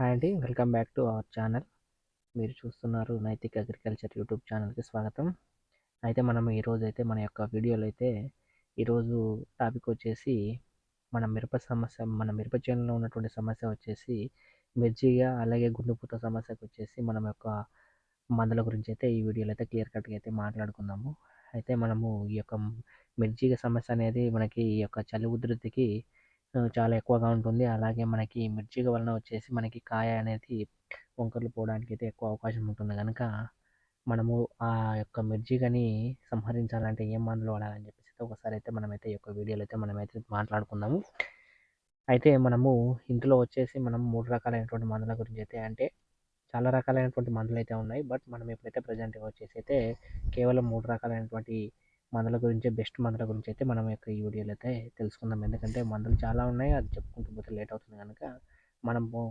Hi అండి. Welcome back to our channel. మీరు చూస్తున్నారు నైతిక్ అగ్రికల్చర్ యూట్యూబ్ ఛానల్‌కి స్వాగతం. అయితే మనం ఈరోజైతే మన యొక్క వీడియోలో అయితే ఈరోజు టాపిక్ వచ్చేసి మన మిరప చేనులో ఉన్నటువంటి సమస్య వచ్చేసి మిర్చిగా అలాగే గుండుపూత సమస్యకు వచ్చేసి మనం యొక్క మందుల గురించి అయితే ఈ వీడియోలో అయితే క్లియర్ కట్‌గా అయితే మాట్లాడుకుందాము. అయితే మనము ఈ యొక్క మిర్చిగ సమస్య అనేది మనకి ఈ యొక్క చలి ఉధృతికి చాలా ఎక్కువగా ఉంటుంది. అలాగే మనకి మిర్చిగ వలన వచ్చేసి మనకి కాయ అనేది వంకర్లు పోవడానికి అయితే ఎక్కువ అవకాశం ఉంటుంది గనక, మనము ఆ యొక్క మిర్చిగని సంహరించాలంటే ఏం మందులు వాడాలని చెప్పేసి ఒకసారి అయితే మనమైతే ఈ యొక్క వీడియోలో అయితే మనమైతే మాట్లాడుకుందాము. అయితే మనము ఇందులో వచ్చేసి మనం 3 రకాలైనటువంటి మందుల గురించి అయితే అంటే చాలా రకాలైనటువంటి మందులైతే ఉన్నాయి. బట్ మనం ఇప్పుడైతే ప్రెజెంట్ వచ్చేసి అయితే కేవలం 3 రకాలైనటువంటి మందుల గురించి బెస్ట్ మందుల గురించి అయితే మనం యొక్క ఈ వీడియోలో అయితే తెలుసుకుందాం. ఎందుకంటే మందులు చాలా ఉన్నాయి. అది చెప్పుకుంటూ పోతే లేట్ అవుతుంది గనక మనము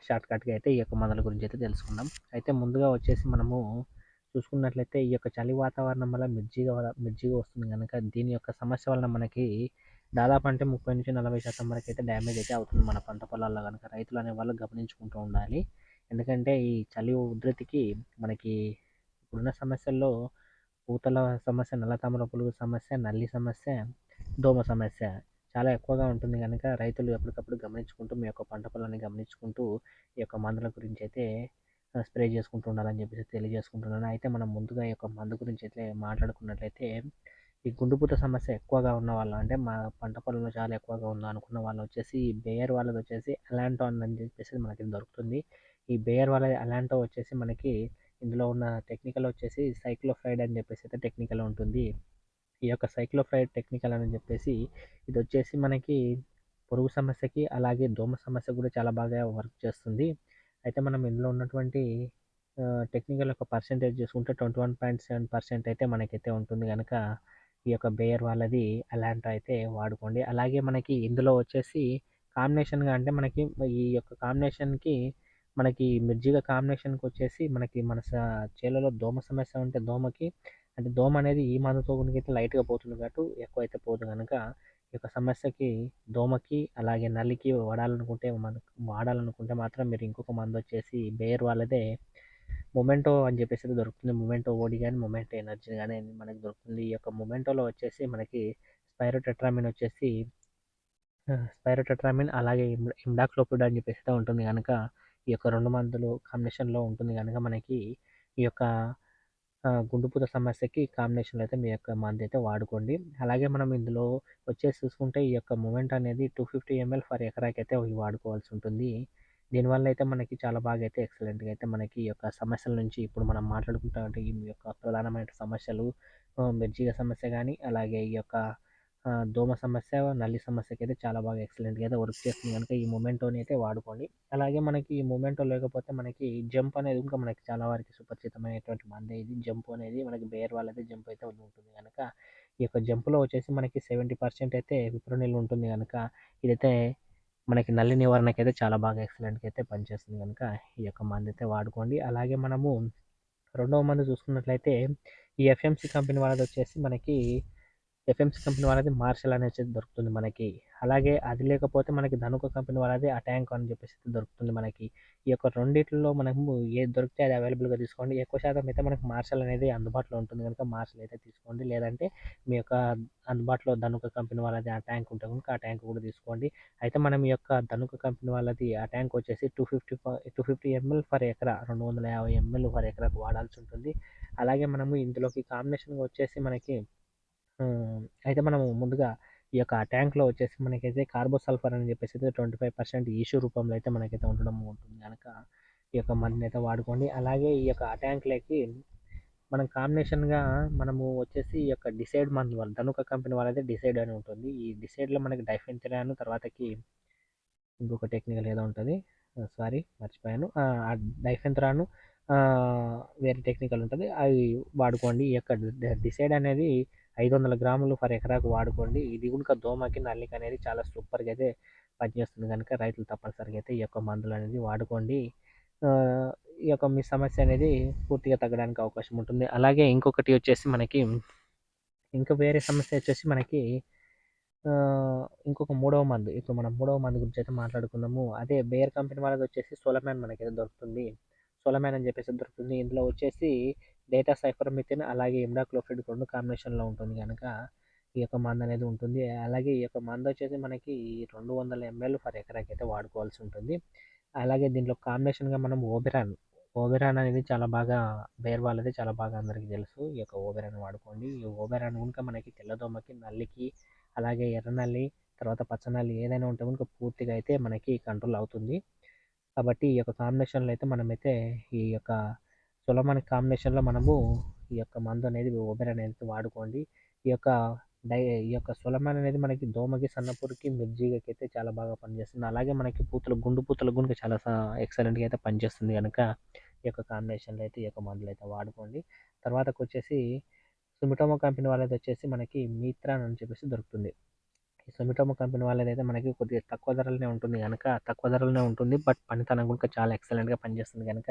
షార్ట్‌కట్‌గా అయితే ఈ యొక్క మందుల గురించి అయితే తెలుసుకుందాం. అయితే ముందుగా వచ్చేసి మనము చూసుకున్నట్లయితే ఈ యొక్క చలి వాతావరణం వల్ల మిర్చిగా వస్తుంది గనక దీని యొక్క సమస్య వలన మనకి దాదాపు అంటే 30-40% వరకైతే డ్యామేజ్ అయితే అవుతుంది మన పంట పొలాల్లో గనక రైతులు అనేవాళ్ళు గమనించుకుంటూ ఉండాలి. ఎందుకంటే ఈ చలి ఉధృతికి మనకి ఇప్పుడున్న సమస్యల్లో పూతల సమస్య, నల్ల తామర పురుగు సమస్య, నల్లి సమస్య, దోమ సమస్య చాలా ఎక్కువగా ఉంటుంది గనక రైతులు ఎప్పటికప్పుడు గమనించుకుంటూ మీ యొక్క పంట పొలాన్ని గమనించుకుంటూ ఈ యొక్క మందుల గురించి అయితే స్ప్రే చేసుకుంటూ ఉండాలని చెప్పేసి తెలియజేసుకుంటున్నాను. అయితే మనం ముందుగా ఈ యొక్క మందు గురించి అయితే మాట్లాడుకున్నట్లయితే ఈ గుండుపూత సమస్య ఎక్కువగా ఉన్నవాళ్ళు అంటే మా పంట పొలంలో చాలా ఎక్కువగా ఉందనుకున్న వాళ్ళు వచ్చేసి బేయర్ వాళ్ళది వచ్చేసి అలాంటాన్ అని చెప్పేసి మనకి దొరుకుతుంది. ఈ బేయర్ వాళ్ళది అలాంటో వచ్చేసి మనకి ఇందులో ఉన్న టెక్నికల్ వచ్చేసి సైక్లోఫ్రైడ్ అని చెప్పేసి అయితే టెక్నికల్ ఉంటుంది. ఈ యొక్క సైక్లోఫ్రైడ్ టెక్నికల్ అని చెప్పేసి ఇది వచ్చేసి మనకి పురుగు సమస్యకి అలాగే దోమ సమస్య కూడా చాలా బాగా వర్క్ చేస్తుంది. అయితే మనం ఇందులో ఉన్నటువంటి టెక్నికల్ యొక్క పర్సెంటేజ్ చూసుకుంటే 21.7% అయితే మనకైతే ఉంటుంది గనక ఈ యొక్క బేయర్ వాళ్ళది అలాంటో అయితే వాడుకోండి. అలాగే మనకి ఇందులో వచ్చేసి కాంబినేషన్‌గా అంటే మనకి ఈ యొక్క కాంబినేషన్‌కి మనకి మిర్జిగా కాంబినేషన్‌కి వచ్చేసి మనకి మన చేలలో దోమ సమస్య ఉంటే దోమకి అంటే దోమ అనేది ఈ మందుతో గునికైతే లైట్‌గా పోతుంది కాబట్టి ఎక్కువైతే పోదు గనక ఈ యొక్క సమస్యకి దోమకి అలాగే నల్లికి వాడాలనుకుంటే మాత్రం మీరు ఇంకొక మందొచ్చేసి బేర్ వాళ్ళదే మొమెంటో అని చెప్పేసి అయితే దొరుకుతుంది. మొమెంటో ఓడి గాని, మొమెంటో ఎనర్జీ గాని మనకి దొరుకుతుంది. ఈ యొక్క మొమెంటోలో వచ్చేసి మనకి స్పైరోటెట్రామిన్ వచ్చేసి స్పైరోటెట్రామిన్ అలాగే ఇమిడాక్లోపిడ్ అని చెప్పేసి అయితే ఉంటుంది గనక ఈ యొక్క 2 మందులు కాంబినేషన్‌లో ఉంటుంది గనక మనకి ఈ యొక్క గుండుపూత సమస్యకి కాంబినేషన్‌లో అయితే మీ యొక్క మందైతే వాడుకోండి. అలాగే మనం ఇందులో వచ్చేసి చూసుకుంటే ఈ యొక్క మొమెంట్ అనేది 250 ఎంఎల్ ఫర్ ఎకరాకైతే ఇవి వాడుకోవాల్సి ఉంటుంది. దీనివల్ల అయితే మనకి చాలా బాగా అయితే ఎక్సలెంట్‌గా అయితే మనకి ఈ యొక్క సమస్యల నుంచి ఇప్పుడు మనం మాట్లాడుకుంటా ఈ యొక్క ప్రధానమైన సమస్యలు మిర్చిగ సమస్య గానీ, అలాగే ఈ యొక్క దోమ సమస్య, నల్లి సమస్యకైతే చాలా బాగా ఎక్సలెంట్‌గా అయితే వర్క్ చేస్తుంది గనుక ఈ మొమెంటోని అయితే వాడుకోండి. అలాగే మనకి ఈ మొమెంటో లేకపోతే మనకి జంప్ అనేది ఇంకా మనకి చాలా వరకు సుపరిచితమైనటువంటి మందే ఇది. జంప్ అనేది మనకి బేర్ వాళ్ళది జంప్ అయితే ఉంటుంది గనక ఈ యొక్క జంప్‌లో వచ్చేసి మనకి 70% అయితే విప్రోనిల్ ఉంటుంది గనక ఇదైతే మనకి నల్లి నివారణకైతే చాలా బాగా ఎక్సలెంట్‌గా అయితే పనిచేస్తుంది గనుక ఈ యొక్క మందైతే వాడుకోండి. అలాగే మనము రెండవ మందు చూసుకున్నట్లయితే ఈ ఎఫ్ఎంసీ కంపెనీ వాళ్ళదొచ్చేసి మనకి ఎఫ్ఎంసీ కంపెనీ వాళ్ళది మార్షల్ అనేసి దొరుకుతుంది మనకి. అలాగే అది లేకపోతే మనకి ధనుక కంపెనీ వాళ్ళది అటాంక్ అని చెప్పేసి దొరుకుతుంది మనకి. ఈ యొక్క రెండిట్లో మనము ఏది దొరికితే అది అవైలబుల్‌గా తీసుకోండి. ఎక్కువ శాతం అయితే మనకు మార్షల్ అనేది అందుబాటులో ఉంటుంది గనుక మార్షల్ అయితే తీసుకోండి. లేదంటే మీ యొక్క అందుబాటులో ధనుక కంపెనీ వాళ్ళది ఆ ట్యాంక్ ఉంటే గనుక ఆ ట్యాంక్ కూడా తీసుకోండి. అయితే మనం ఈ యొక్క ధనుక కంపెనీ వాళ్ళది ఆ ట్యాంక్ వచ్చేసి 250 ఎంఎల్ ఫర్ ఎకరా 250 ఎంఎల్ ఫర్ ఎకరాకు వాడాల్సి ఉంటుంది. అలాగే మనము ఇందులోకి కాంబినేషన్‌గా వచ్చేసి మనకి అయితే మనము ముందుగా ఈ యొక్క ట్యాంక్‌లో వచ్చేసి మనకైతే కార్బోసల్ఫర్ అని చెప్పేసి అయితే 25% ఈష్యూ రూపంలో అయితే మనకైతే ఉండడం ఉంటుంది గనక ఈ యొక్క మందునైతే వాడుకోండి. అలాగే ఈ యొక్క ట్యాంక్‌లోకి మనం కాంబినేషన్‌గా మనము వచ్చేసి ఈ యొక్క డిసైడ్ మందు వాళ్ళు ధనుక కంపెనీ వాళ్ళది డిసైడ్ అని ఉంటుంది. ఈ డిసైడ్‌లో మనకి డైఫెన్థ్రియాను తర్వాతకి ఇంకొక టెక్నికల్ ఏదో ఉంటది. సారీ మర్చిపోయాను. ఆ డైఫెన్థ్రాను వేరే టెక్నికల్ ఉంటది. అవి వాడుకోండి. ఈ యొక్క డిసైడ్ అనేది 500 గ్రాములు పర్ ఎకరాకు వాడుకోండి. ఇది గునుక దోమకి, నల్లికి అనేది చాలా సూపర్‌గా అయితే పనిచేస్తుంది గనుక రైతులు తప్పనిసరిగా అయితే ఈ యొక్క మందులనేది వాడుకోండి. ఆహ్, ఈ యొక్క మీ సమస్య అనేది పూర్తిగా తగ్గడానికి అవకాశం ఉంటుంది. అలాగే ఇంకొకటి వచ్చేసి మనకి ఇంకా వేరే సమస్య వచ్చేసి మనకి ఇంకొక మూడవ మందు, ఇప్పుడు మనం మూడవ మందు గురించి అయితే మాట్లాడుకుందాము. అదే బేయర్ కంపెనీ వాళ్ళది వచ్చేసి సోలమాన్ మనకైతే దొరుకుతుంది. సోలమాన్ అని చెప్పేసి దొరుకుతుంది. ఇందులో వచ్చేసి డేటా సైఫర్మెథిన్ అలాగే ఇమిడాక్లోప్రిడ్ 2 కాంబినేషన్‌లో ఉంటుంది గనక ఈ యొక్క మందనేది ఉంటుంది. అలాగే ఈ యొక్క మందొచ్చేసి మనకి 200 ఎంఎల్ ఫర్ ఎకరాకైతే వాడుకోవాల్సి ఉంటుంది. అలాగే దీంట్లో కాంబినేషన్‌గా మనం ఓబెరాన్ అనేది చాలా బాగా బేర్ వాళ్ళది చాలా బాగా అందరికీ తెలుసు. ఈ యొక్క ఓబెరాన్ వాడుకోండి. ఈ ఓబెరాన్ గనుక మనకి తెల్లదోమకి, నల్లికి, అలాగే ఎర్రనల్లి, తర్వాత పచ్చనల్లి ఏదైనా ఉంటే గనుక పూర్తిగా అయితే మనకి కంట్రోల్ అవుతుంది. కాబట్టి ఈ యొక్క కాంబినేషన్‌లో అయితే మనమైతే ఈ యొక్క సొలొమన్ కాంబినేషన్‌లో మనము ఈ యొక్క మందు అనేది ఓబెరాన్ అనేది వాడుకోండి. ఈ యొక్క ఈ యొక్క సొలమాన్ అనేది మనకి దోమకి, సన్నపురుగుకి, మిర్జీగకి అయితే చాలా బాగా పనిచేస్తుంది. అలాగే మనకి గుండు పూతలకు గనుక చాలా ఎక్సలెంట్‌గా అయితే పనిచేస్తుంది గనక ఈ యొక్క కాంబినేషన్‌లో అయితే ఈ యొక్క మందులైతే వాడుకోండి. తర్వాతకొచ్చేసి సుమిటోమో కంపెనీ వాళ్ళదొచ్చేసి మనకి మీత్రాన్ అని చెప్పేసి దొరుకుతుంది. ఈ సుమిటోమో కంపెనీ వాళ్ళదైతే మనకి కొద్దిగా తక్కువ ధరలనే ఉంటుంది గనక తక్కువ ధరలనే ఉంటుంది. బట్ పనితనం కూడా చాలా ఎక్సలెంట్‌గా పనిచేస్తుంది గనక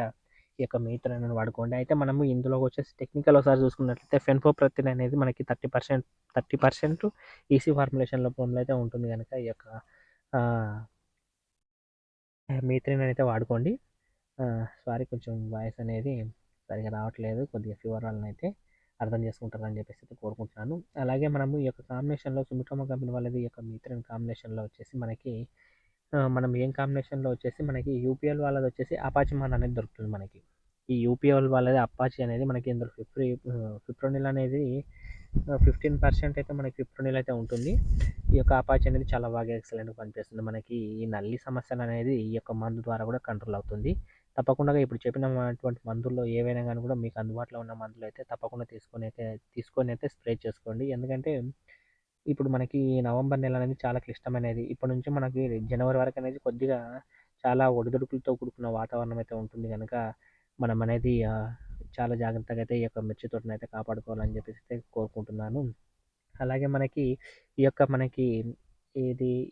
ఈ యొక్క మీత్రాన్ అనేది వాడుకోండి. అయితే మనము ఇందులో వచ్చేసి టెక్నికల్ ఒకసారి చూసుకున్నట్లయితే ఫెన్ఫోప్రతిన్ అనేది మనకి 30% ఈసీ ఫార్ములేషన్ రూపంలో అయితే ఉంటుంది గనక ఈ యొక్క ఆహ్, మీథ్రిన్ అయితే వాడుకోండి. సారీ కొంచెం వాయిస్ అనేది సరిగ్గా రావట్లేదు. కొద్దిగా ఫీవర్ వలన అయితే అర్థం చేసుకుంటారని చెప్పేసి అయితే కోరుకుంటున్నాను. అలాగే మనము ఈ యొక్క కాంబినేషన్‌లో సుమిటోమో కంపెనీ వాళ్ళది ఈ యొక్క మీథ్రిన్ కాంబినేషన్‌లో వచ్చేసి మనకి మనం ఏం కాంబినేషన్‌లో వచ్చేసి మనకి యూపీఎల్ వాళ్ళదొచ్చేసి అపాచీ మాన్ అనేది దొరుకుతుంది మనకి. ఈ యూపీఎల్ వాళ్ళది అపాచీ అనేది మనకి ఇందులో ఫిప్రోనిల్ అనేది 15% అయితే మనకి ఫిప్రోనిల్ అయితే ఉంటుంది. ఈ యొక్క అపాచీ అనేది చాలా బాగా ఎక్సలెంట్‌గా పనిచేస్తుంది. మనకి ఈ నల్లి సమస్యలనేది ఈ యొక్క మందు ద్వారా కూడా కంట్రోల్ అవుతుంది. తప్పకుండా ఇప్పుడు చెప్పినటువంటి మందుల్లో ఏవైనా గాని కూడా మీకు అందుబాటులో ఉన్న మందులైతే తప్పకుండా తీసుకొనైతే స్ప్రే చేసుకోండి. ఎందుకంటే ఇప్పుడు మనకి నవంబర్ నెల అనేది చాలా క్లిష్టమైనది. ఇప్పటి నుంచి మనకి జనవరి వరకు అనేది కొద్దిగా చాలా ఒడిదుడుకులతో కూడుకున్న వాతావరణం అయితే ఉంటుంది గనక మనం అనేది చాలా జాగ్రత్తగా అయితే ఈ యొక్క మిర్చి తోటనైతే కాపాడుకోవాలని చెప్పేసి అయితే కోరుకుంటున్నాను. అలాగే మనకి ఈ యొక్క మనకి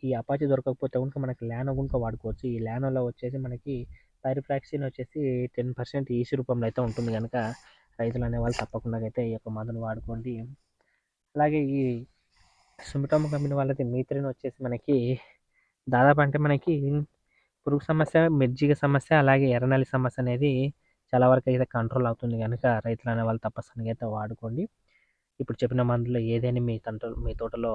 ఈ అపాచీ దొరకకపోతే గనుక మనకి లానో గనుక వాడుకోవచ్చు. ఈ లానోలో వచ్చేసి మనకి పైరిఫ్రాక్సిన్ వచ్చేసి 10% ఈసీ రూపంలో అయితే ఉంటుంది గనక రైతులు అనేవాళ్ళు తప్పకుండా అయితే ఈ యొక్క మందును వాడుకోండి. అలాగే ఈ సుమిటోమో కంపెనీ వాళ్ళది మీథ్రిన్ వచ్చేసి మనకి దాదాపు అంటే మనకి పురుగు సమస్య, మిర్జిగ సమస్య, అలాగే ఎర్రనల్లి సమస్య అనేది చాలా వరకైతే కంట్రోల్ అవుతుంది గనక రైతులు అనేవాళ్ళు తప్పనిసరిగా అయితే వాడుకోండి. ఇప్పుడు చెప్పిన మందులో ఏదైనా మీ తోటలో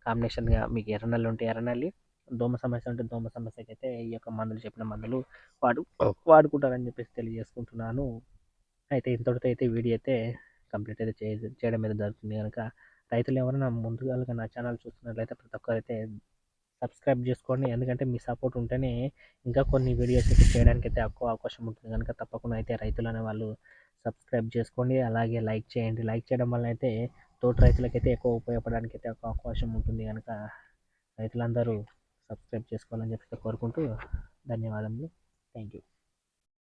కాంబినేషన్‌గా మీకు ఎర్రనల్లి ఉంటే ఎర్రనల్లి, దోమ సమస్య ఉంటే దోమ సమస్యకైతే ఈ యొక్క మందులు చెప్పిన మందులు వాడు వాడుకుంటారని చెప్పేసి తెలియజేసుకుంటున్నాను. అయితే ఇంతటితో అయితే వీడియో అయితే కంప్లీట్ అయితే చేయడం అయితే జరుగుతుంది గనక రైతులు ఎవరైనా ముందుగాలుగా నా ఛానల్ చూస్తున్నట్లయితే ప్రతి ఒక్కరైతే సబ్స్క్రైబ్ చేసుకోండి. ఎందుకంటే మీ సపోర్ట్ ఉంటేనే ఇంకా కొన్ని వీడియోస్ అయితే చేయడానికైతే ఎక్కువ అవకాశం ఉంటుంది గనుక తప్పకుండా అయితే రైతులు అనేవాళ్ళు సబ్స్క్రైబ్ చేసుకోండి. అలాగే లైక్ చేయండి. లైక్ చేయడం వలన అయితే తోటి రైతులకైతే ఎక్కువ ఉపయోగపడడానికైతే ఒక అవకాశం ఉంటుంది గనక రైతులందరూ సబ్స్క్రైబ్ చేసుకోవాలని చెప్పేసి కోరుకుంటూ ధన్యవాదములు. Thank you.